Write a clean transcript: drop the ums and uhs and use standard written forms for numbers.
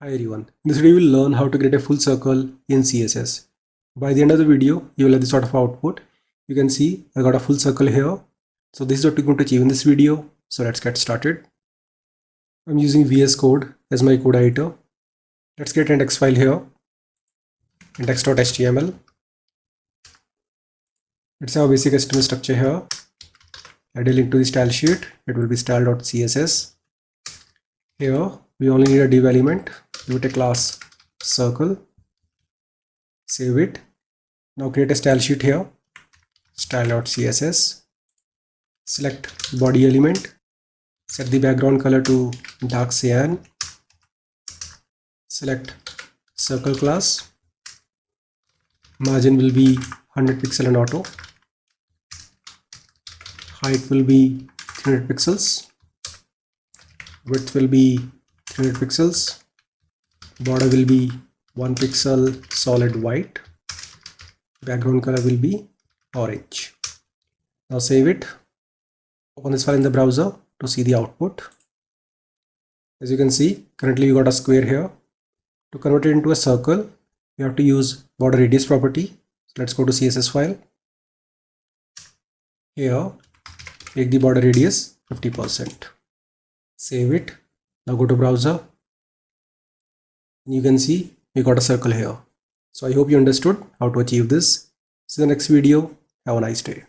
Hi everyone, in this video we will learn how to create a full circle in CSS. By the end of the video, you will have this sort of output. You can see I got a full circle here. So this is what we're going to achieve in this video. So let's get started. I'm using VS Code as my code editor. Let's get an index file here, index.html. Let's have a basic HTML structure here. Add a link to the style sheet. It will be style.css. Here we only need a div element. Give it a class circle. Save it. Now create a style sheet here. Style.css. Select body element. Set the background color to dark cyan. Select circle class. Margin will be 100 pixel and auto. Height will be 300 pixels. Width will be 300 pixels. Border will be 1 pixel solid white. Background color will be orange. Now save it. Open this file in the browser to see the output. As you can see, currently we got a square here. To convert it into a circle, we have to use border radius property. So let's go to CSS file. Here, make the border radius 50%. Save it. Now go to browser. You can see we got a circle here. So I hope you understood how to achieve this. See you in the next video. Have a nice day.